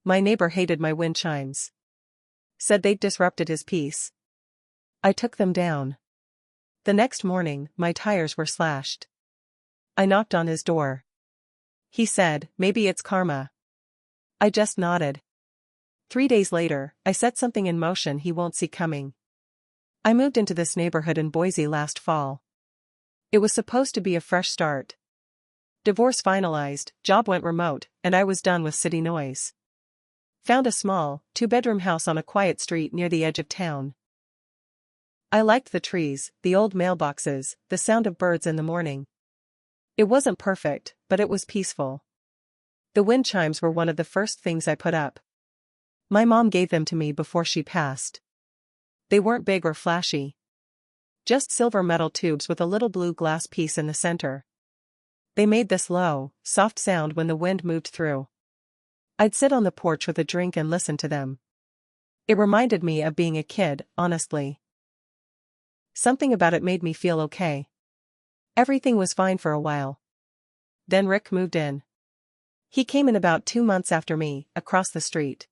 My neighbor hated my wind chimes. Said they'd disrupted his peace. I took them down. The next morning, my tires were slashed. I knocked on his door. He said, maybe it's karma. I just nodded. 3 days later, I set something in motion he won't see coming. I moved into this neighborhood in Boise last fall. It was supposed to be a fresh start. Divorce finalized, job went remote, and I was done with city noise. Found a small, 2-bedroom house on a quiet street near the edge of town. I liked the trees, the old mailboxes, the sound of birds in the morning. It wasn't perfect, but it was peaceful. The wind chimes were one of the first things I put up. My mom gave them to me before she passed. They weren't big or flashy. Just silver metal tubes with a little blue glass piece in the center. They made this low, soft sound when the wind moved through. I'd sit on the porch with a drink and listen to them. It reminded me of being a kid, honestly. Something about it made me feel okay. Everything was fine for a while. Then Rick moved in. He came in about 2 months after me, across the street.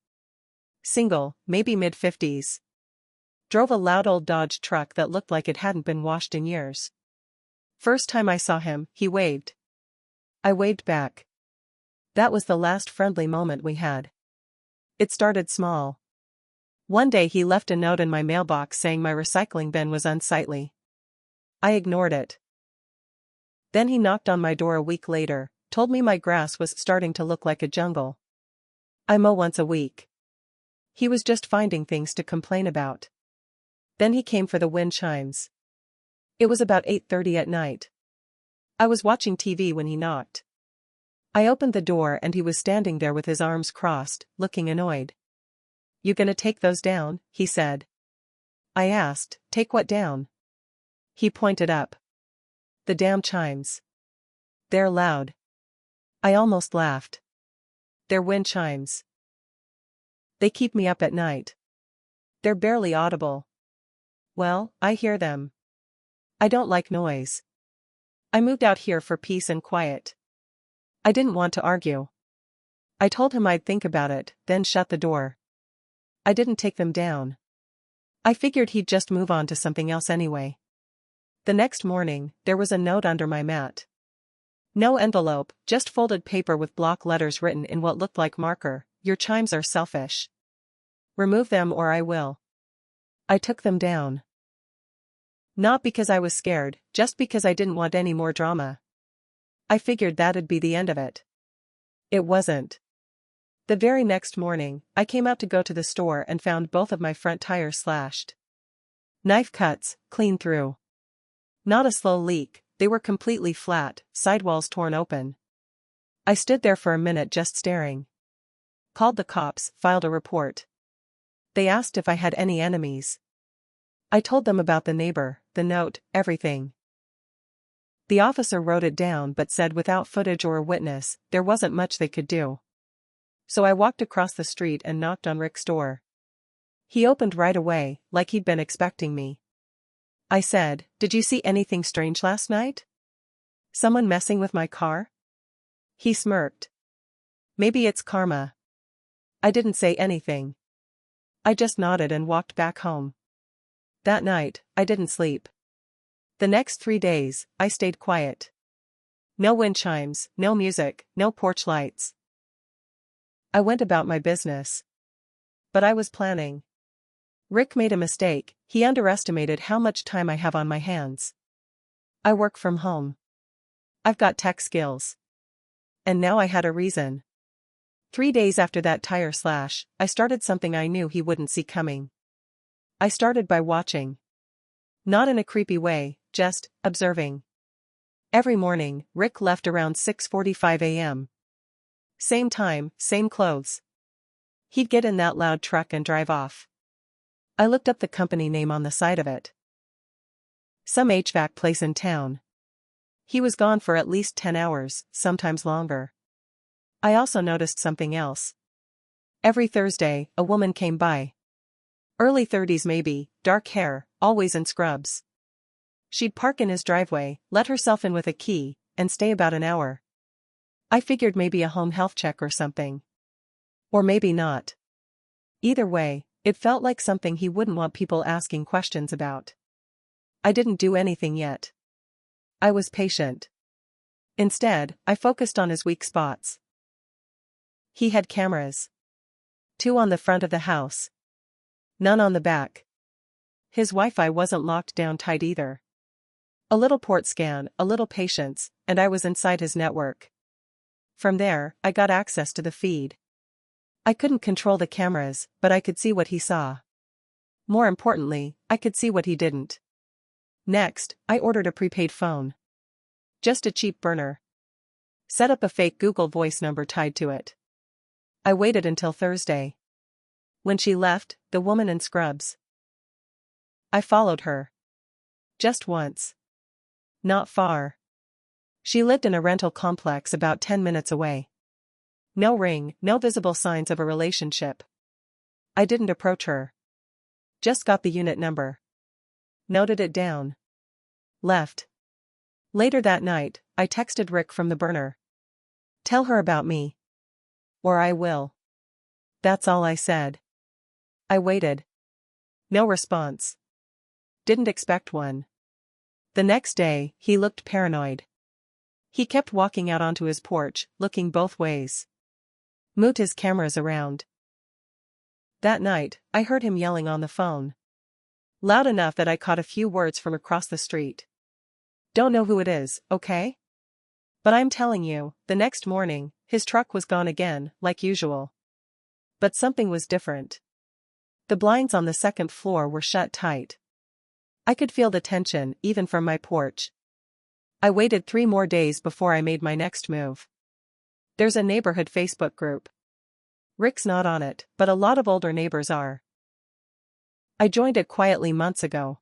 Single, maybe mid-50s. Drove a loud old Dodge truck that looked like it hadn't been washed in years. First time I saw him, he waved. I waved back. That was the last friendly moment we had. It started small. One day he left a note in my mailbox saying my recycling bin was unsightly. I ignored it. Then he knocked on my door a week later, told me my grass was starting to look like a jungle. I mow once a week. He was just finding things to complain about. Then he came for the wind chimes. It was about 8:30 at night. I was watching TV when he knocked. I opened the door and he was standing there with his arms crossed, looking annoyed. "You gonna take those down?" he said. I asked, "Take what down?" He pointed up. "The damn chimes. They're loud." I almost laughed. "They're wind chimes. They keep me up at night. They're barely audible." "Well, I hear them. I don't like noise. I moved out here for peace and quiet." I didn't want to argue. I told him I'd think about it, then shut the door. I didn't take them down. I figured he'd just move on to something else anyway. The next morning, there was a note under my mat. No envelope, just folded paper with block letters written in what looked like marker, "Your chimes are selfish. Remove them or I will." I took them down. Not because I was scared, just because I didn't want any more drama. I figured that'd be the end of it. It wasn't. The very next morning, I came out to go to the store and found both of my front tires slashed. Knife cuts, clean through. Not a slow leak, they were completely flat, sidewalls torn open. I stood there for a minute just staring. Called the cops, filed a report. They asked if I had any enemies. I told them about the neighbor, the note, everything. The officer wrote it down but said without footage or a witness, there wasn't much they could do. So I walked across the street and knocked on Rick's door. He opened right away, like he'd been expecting me. I said, "Did you see anything strange last night? Someone messing with my car?" He smirked. "Maybe it's karma." I didn't say anything. I just nodded and walked back home. That night, I didn't sleep. The next 3 days, I stayed quiet. No wind chimes, no music, no porch lights. I went about my business. But I was planning. Rick made a mistake, he underestimated how much time I have on my hands. I work from home. I've got tech skills. And now I had a reason. 3 days after that tire slash, I started something I knew he wouldn't see coming. I started by watching. Not in a creepy way, just observing. Every morning, Rick left around 6:45 a.m. Same time, same clothes. He'd get in that loud truck and drive off. I looked up the company name on the side of it. Some HVAC place in town. He was gone for at least 10 hours, sometimes longer. I also noticed something else. Every Thursday, a woman came by. Early 30s maybe, dark hair, always in scrubs. She'd park in his driveway, let herself in with a key, and stay about an hour. I figured maybe a home health check or something. Or maybe not. Either way, it felt like something he wouldn't want people asking questions about. I didn't do anything yet. I was patient. Instead, I focused on his weak spots. He had cameras. 2 on the front of the house. None on the back. His Wi-Fi wasn't locked down tight either. A little port scan, a little patience, and I was inside his network. From there, I got access to the feed. I couldn't control the cameras, but I could see what he saw. More importantly, I could see what he didn't. Next, I ordered a prepaid phone. Just a cheap burner. Set up a fake Google Voice number tied to it. I waited until Thursday. When she left, the woman in scrubs. I followed her. Just once. Not far. She lived in a rental complex about 10 minutes away. No ring, no visible signs of a relationship. I didn't approach her. Just got the unit number. Noted it down. Left. Later that night, I texted Rick from the burner. Tell her about me. Or I will. That's all I said. I waited. No response. Didn't expect one. The next day, he looked paranoid. He kept walking out onto his porch, looking both ways. Moved his cameras around. That night, I heard him yelling on the phone. Loud enough that I caught a few words from across the street. Don't know who it is, okay? But I'm telling you, the next morning, his truck was gone again, like usual. But something was different. The blinds on the second floor were shut tight. I could feel the tension, even from my porch. I waited 3 more days before I made my next move. There's a neighborhood Facebook group. Rick's not on it, but a lot of older neighbors are. I joined it quietly months ago.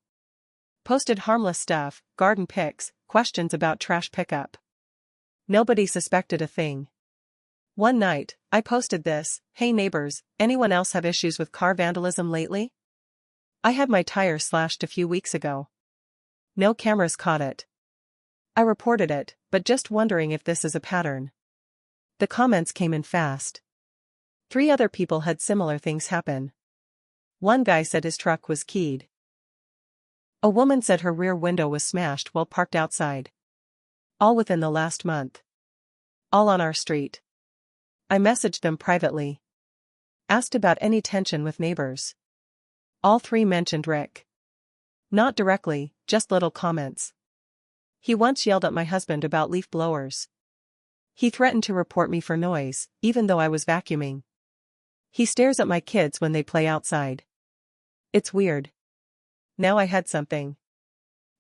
Posted harmless stuff, garden pics, questions about trash pickup. Nobody suspected a thing. One night, I posted this: "Hey neighbors, anyone else have issues with car vandalism lately? I had my tires slashed a few weeks ago." No cameras caught it. I reported it, but just wondering if this is a pattern. The comments came in fast. 3 other people had similar things happen. One guy said his truck was keyed. A woman said her rear window was smashed while parked outside. All within the last month. All on our street. I messaged them privately. Asked about any tension with neighbors. All 3 mentioned Rick. Not directly, just little comments. He once yelled at my husband about leaf blowers. He threatened to report me for noise, even though I was vacuuming. He stares at my kids when they play outside. It's weird. Now I had something.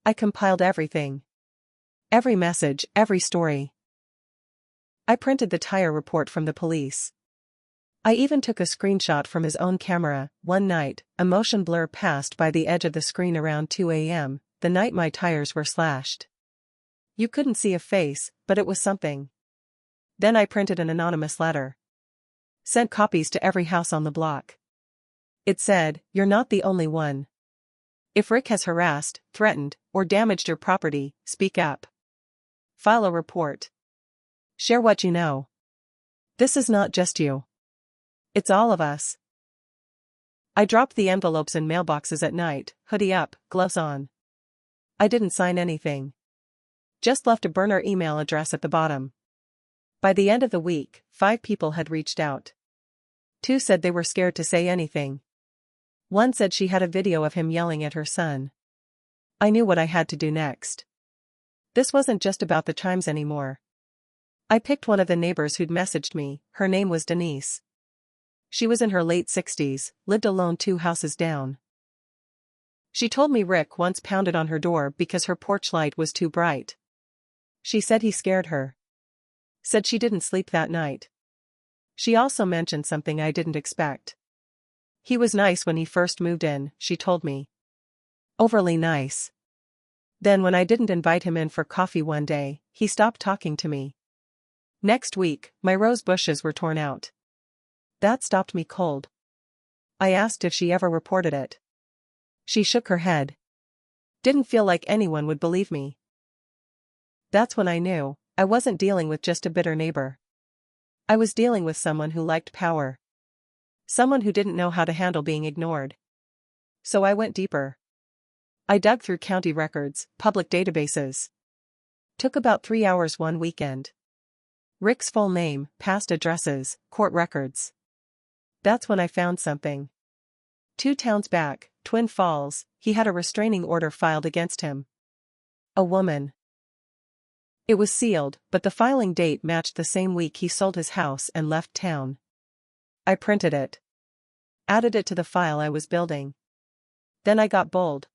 I compiled everything. Every message, every story. I printed the tire report from the police. I even took a screenshot from his own camera. One night, a motion blur passed by the edge of the screen around 2 a.m., the night my tires were slashed. You couldn't see a face, but it was something. Then I printed an anonymous letter. Sent copies to every house on the block. It said, "You're not the only one. If Rick has harassed, threatened, or damaged your property, speak up. File a report. Share what you know. This is not just you. It's all of us." I dropped the envelopes in mailboxes at night, hoodie up, gloves on. I didn't sign anything. Just left a burner email address at the bottom. By the end of the week, 5 people had reached out. 2 said they were scared to say anything. One said she had a video of him yelling at her son. I knew what I had to do next. This wasn't just about the Chimes anymore. I picked one of the neighbors who'd messaged me. Her name was Denise. She was in her late 60s, lived alone 2 houses down. She told me Rick once pounded on her door because her porch light was too bright. She said he scared her. Said she didn't sleep that night. She also mentioned something I didn't expect. He was nice when he first moved in, she told me. Overly nice. Then when I didn't invite him in for coffee one day, he stopped talking to me. Next week, my rose bushes were torn out. That stopped me cold. I asked if she ever reported it. She shook her head. Didn't feel like anyone would believe me. That's when I knew I wasn't dealing with just a bitter neighbor. I was dealing with someone who liked power. Someone who didn't know how to handle being ignored. So I went deeper. I dug through county records, public databases. Took about 3 hours one weekend. Rick's full name, past addresses, court records. That's when I found something. 2 towns back, Twin Falls, he had a restraining order filed against him. A woman. It was sealed, but the filing date matched the same week he sold his house and left town. I printed it. Added it to the file I was building. Then I got bold.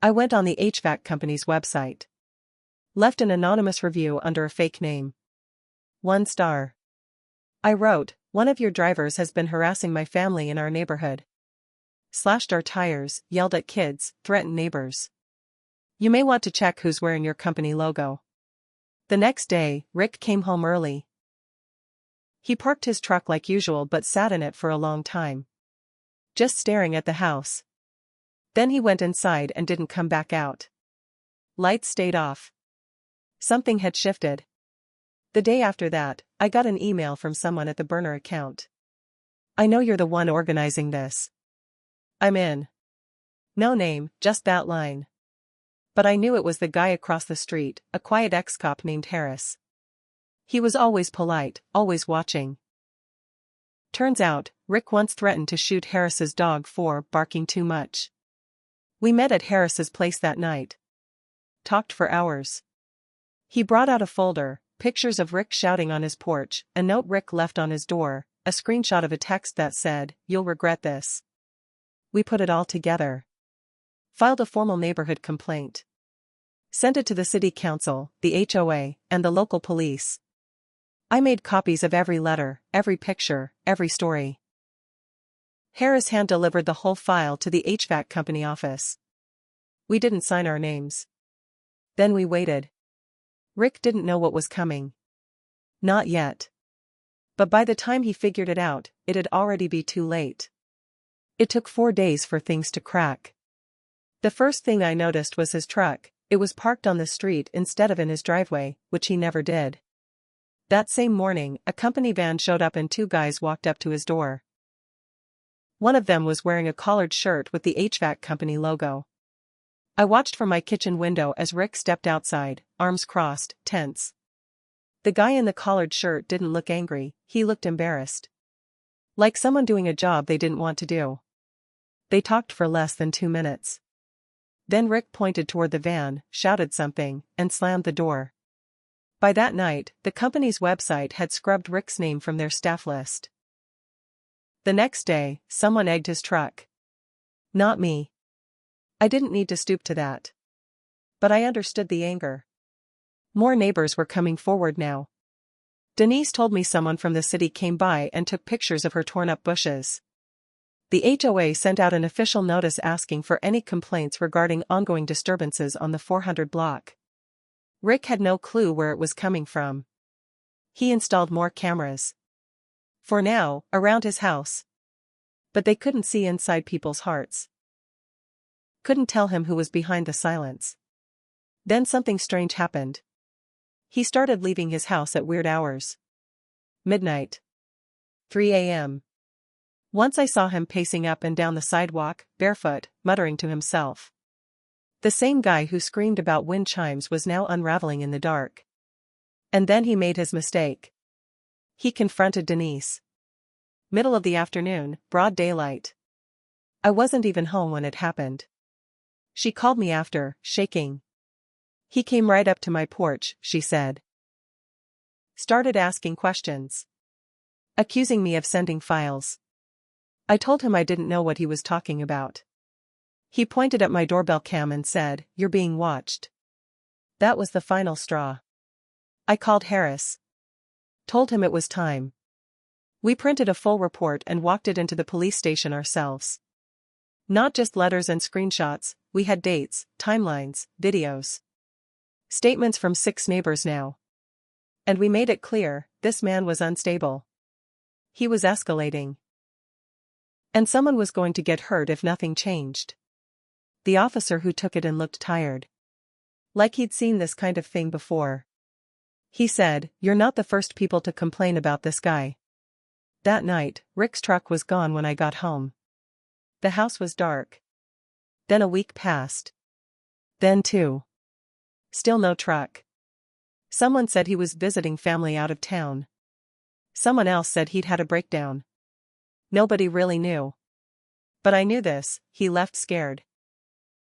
I went on the HVAC company's website. Left an anonymous review under a fake name. 1 star. I wrote, "One of your drivers has been harassing my family in our neighborhood. Slashed our tires, yelled at kids, threatened neighbors. You may want to check who's wearing your company logo." The next day, Rick came home early. He parked his truck like usual but sat in it for a long time. Just staring at the house. Then he went inside and didn't come back out. Lights stayed off. Something had shifted. The day after that, I got an email from someone at the burner account. "I know you're the one organizing this. I'm in." No name, just that line. But I knew it was the guy across the street, a quiet ex-cop named Harris. He was always polite, always watching. Turns out, Rick once threatened to shoot Harris's dog for barking too much. We met at Harris's place that night. Talked for hours. He brought out a folder, pictures of Rick shouting on his porch, a note Rick left on his door, a screenshot of a text that said, "You'll regret this." We put it all together. Filed a formal neighborhood complaint. Sent it to the city council, the HOA, and the local police. I made copies of every letter, every picture, every story. Harris hand-delivered the whole file to the HVAC company office. We didn't sign our names. Then we waited. Rick didn't know what was coming. Not yet. But by the time he figured it out, it'd already be too late. It took 4 days for things to crack. The first thing I noticed was his truck. It was parked on the street instead of in his driveway, which he never did. That same morning, a company van showed up and 2 guys walked up to his door. One of them was wearing a collared shirt with the HVAC company logo. I watched from my kitchen window as Rick stepped outside, arms crossed, tense. The guy in the collared shirt didn't look angry, he looked embarrassed. Like someone doing a job they didn't want to do. They talked for less than 2 minutes. Then Rick pointed toward the van, shouted something, and slammed the door. By that night, the company's website had scrubbed Rick's name from their staff list. The next day, someone egged his truck. Not me. I didn't need to stoop to that. But I understood the anger. More neighbors were coming forward now. Denise told me someone from the city came by and took pictures of her torn-up bushes. The HOA sent out an official notice asking for any complaints regarding ongoing disturbances on the 400 block. Rick had no clue where it was coming from. He installed more cameras. For now, around his house. But they couldn't see inside people's hearts. Couldn't tell him who was behind the silence. Then something strange happened. He started leaving his house at weird hours. Midnight. 3 a.m. Once I saw him pacing up and down the sidewalk, barefoot, muttering to himself. The same guy who screamed about wind chimes was now unraveling in the dark. And then he made his mistake. He confronted Denise. Middle of the afternoon, broad daylight. I wasn't even home when it happened. She called me after, shaking. "He came right up to my porch," she said. Started asking questions. Accusing me of sending files. I told him I didn't know what he was talking about. He pointed at my doorbell cam and said, "You're being watched." That was the final straw. I called Harris. Told him it was time. We printed a full report and walked it into the police station ourselves. Not just letters and screenshots, we had dates, timelines, videos. Statements from 6 neighbors now. And we made it clear, this man was unstable. He was escalating. And someone was going to get hurt if nothing changed. The officer who took it in looked tired. Like he'd seen this kind of thing before. He said, "You're not the first people to complain about this guy. That night, Rick's truck was gone when I got home. The house was dark. Then a week passed. Then 2. Still no truck. Someone said he was visiting family out of town. Someone else said he'd had a breakdown. Nobody really knew. But I knew this, he left scared.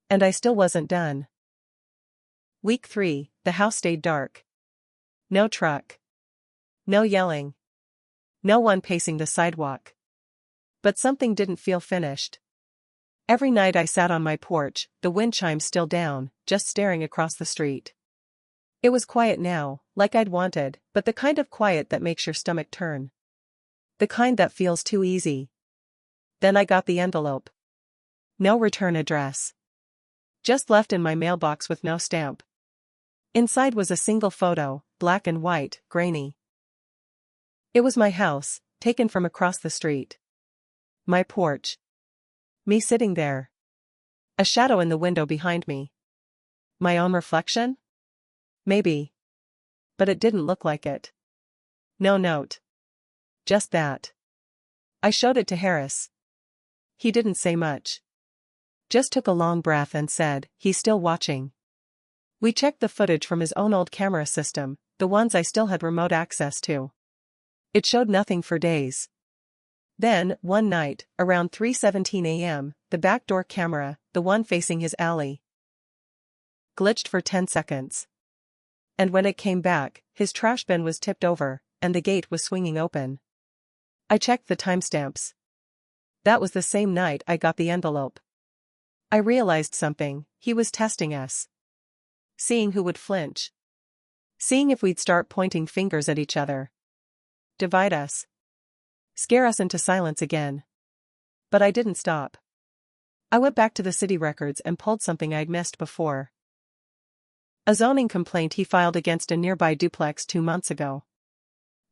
And I still wasn't done. Week 3, the house stayed dark. No truck. No yelling. No one pacing the sidewalk. But something didn't feel finished. Every night I sat on my porch, the wind chimes still down, just staring across the street. It was quiet now, like I'd wanted, but the kind of quiet that makes your stomach turn. The kind that feels too easy. Then I got the envelope. No return address. Just left in my mailbox with no stamp. Inside was a single photo, black and white, grainy. It was my house, taken from across the street. My porch. Me sitting there. A shadow in the window behind me. My own reflection? Maybe. But it didn't look like it. No note. Just that. I showed it to Harris. He didn't say much. Just took a long breath and said, he's still watching. We checked the footage from his own old camera system, the ones I still had remote access to. It showed nothing for days. Then, one night, around 3:17 a.m., the backdoor camera, the one facing his alley, glitched for 10 seconds. And when it came back, his trash bin was tipped over, and the gate was swinging open. I checked the timestamps. That was the same night I got the envelope. I realized something, he was testing us. Seeing who would flinch. Seeing if we'd start pointing fingers at each other. Divide us. Scare us into silence again. But I didn't stop. I went back to the city records and pulled something I'd missed before. A zoning complaint he filed against a nearby duplex 2 months ago.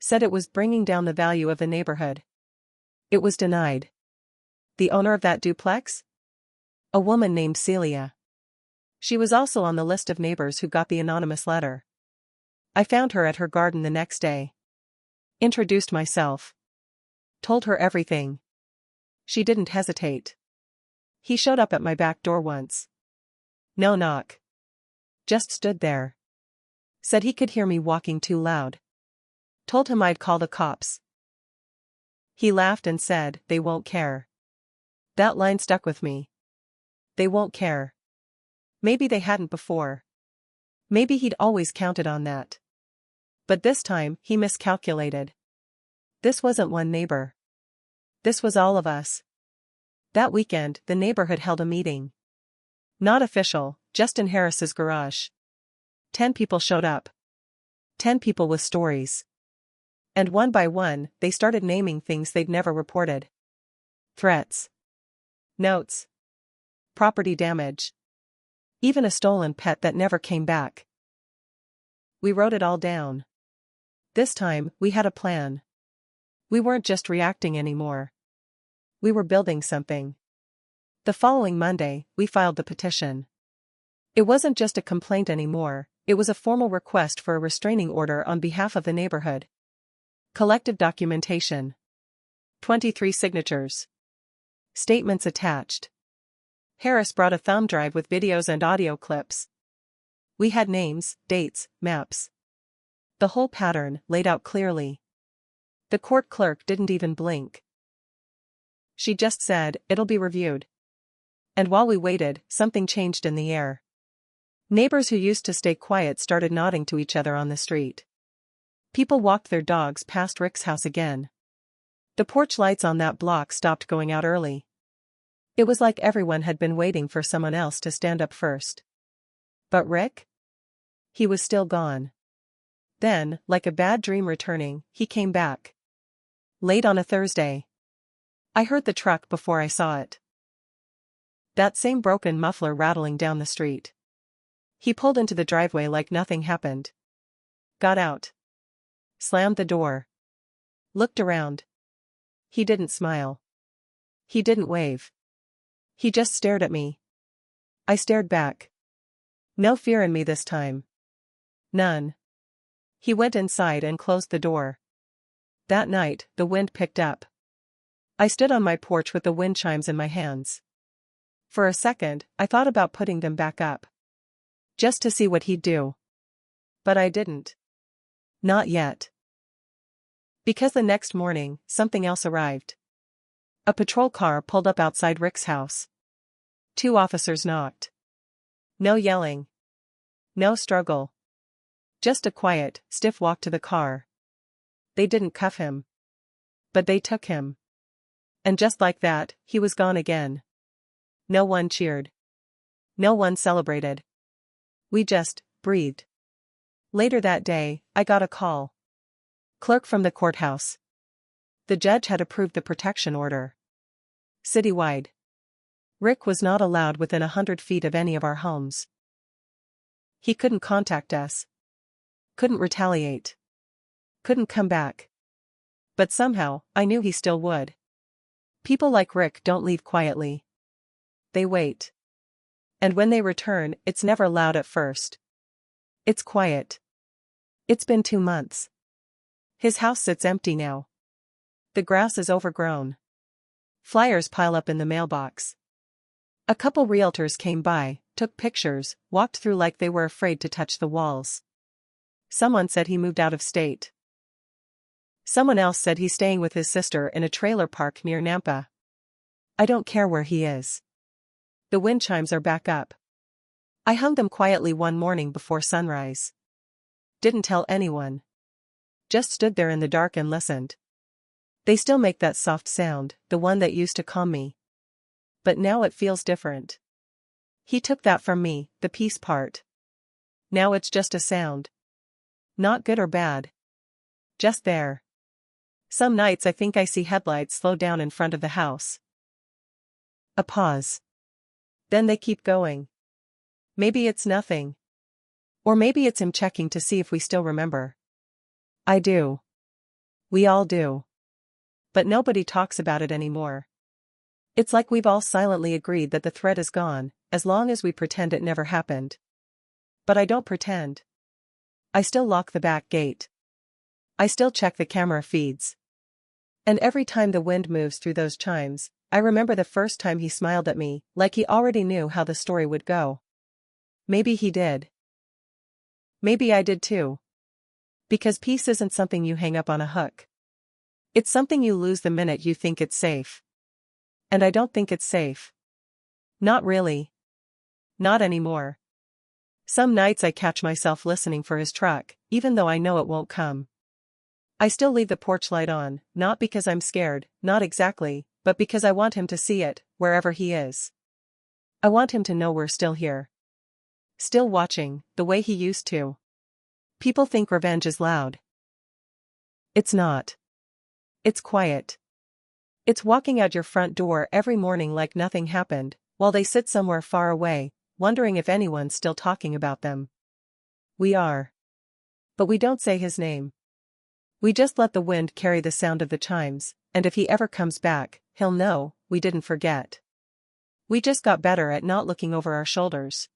Said it was bringing down the value of the neighborhood. It was denied. The owner of that duplex? A woman named Celia. She was also on the list of neighbors who got the anonymous letter. I found her at her garden the next day. Introduced myself. Told her everything. She didn't hesitate. He showed up at my back door once. No knock. Just stood there. Said he could hear me walking too loud. Told him I'd call the cops. He laughed and said, they won't care. That line stuck with me. They won't care. Maybe they hadn't before. Maybe he'd always counted on that. But this time, he miscalculated. This wasn't one neighbor. This was all of us. That weekend, the neighborhood held a meeting. Not official, just in Harris's garage. 10 people showed up. 10 people with stories. And one by one, they started naming things they'd never reported. Threats. Notes. Property damage. Even a stolen pet that never came back. We wrote it all down. This time, we had a plan. We weren't just reacting anymore. We were building something. The following Monday, we filed the petition. It wasn't just a complaint anymore, it was a formal request for a restraining order on behalf of the neighborhood. Collective documentation. 23 signatures. Statements attached. Harris brought a thumb drive with videos and audio clips. We had names, dates, maps. The whole pattern laid out clearly. The court clerk didn't even blink. She just said, it'll be reviewed. And while we waited, something changed in the air. Neighbors who used to stay quiet started nodding to each other on the street. People walked their dogs past Rick's house again. The porch lights on that block stopped going out early. It was like everyone had been waiting for someone else to stand up first. But Rick? He was still gone. Then, like a bad dream returning, he came back. Late on a Thursday. I heard the truck before I saw it. That same broken muffler rattling down the street. He pulled into the driveway like nothing happened. Got out. Slammed the door. Looked around. He didn't smile. He didn't wave. He just stared at me. I stared back. No fear in me this time. None. He went inside and closed the door. That night, the wind picked up. I stood on my porch with the wind chimes in my hands. For a second, I thought about putting them back up. Just to see what he'd do. But I didn't. Not yet. Because the next morning, something else arrived. A patrol car pulled up outside Rick's house. 2 officers knocked. No yelling. No struggle. Just a quiet, stiff walk to the car. They didn't cuff him. But they took him. And just like that, he was gone again. No one cheered. No one celebrated. We just breathed. Later that day, I got a call. Clerk from the courthouse. The judge had approved the protection order. Citywide. Rick was not allowed within 100 feet of any of our homes. He couldn't contact us. Couldn't retaliate. Couldn't come back. But somehow, I knew he still would. People like Rick don't leave quietly. They wait. And when they return, it's never loud at first. It's quiet. It's been 2 months. His house sits empty now. The grass is overgrown. Flyers pile up in the mailbox. A couple realtors came by, took pictures, walked through like they were afraid to touch the walls. Someone said he moved out of state. Someone else said he's staying with his sister in a trailer park near Nampa. I don't care where he is. The wind chimes are back up. I hung them quietly one morning before sunrise. Didn't tell anyone. Just stood there in the dark and listened. They still make that soft sound, the one that used to calm me. But now it feels different. He took that from me, the peace part. Now it's just a sound. Not good or bad. Just there. Some nights I think I see headlights slow down in front of the house. A pause. Then they keep going. Maybe it's nothing. Or maybe it's him checking to see if we still remember. I do. We all do. But nobody talks about it anymore. It's like we've all silently agreed that the threat is gone, as long as we pretend it never happened. But I don't pretend. I still lock the back gate. I still check the camera feeds. And every time the wind moves through those chimes, I remember the first time he smiled at me, like he already knew how the story would go. Maybe he did. Maybe I did too. Because peace isn't something you hang up on a hook. It's something you lose the minute you think it's safe. And I don't think it's safe. Not really. Not anymore. Some nights I catch myself listening for his truck, even though I know it won't come. I still leave the porch light on, not because I'm scared, not exactly, but because I want him to see it, wherever he is. I want him to know we're still here. Still watching, the way he used to. People think revenge is loud. It's not. It's quiet. It's walking out your front door every morning like nothing happened, while they sit somewhere far away, wondering if anyone's still talking about them. We are. But we don't say his name. We just let the wind carry the sound of the chimes, and if he ever comes back, he'll know, we didn't forget. We just got better at not looking over our shoulders.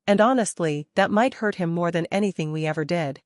And honestly, that might hurt him more than anything we ever did.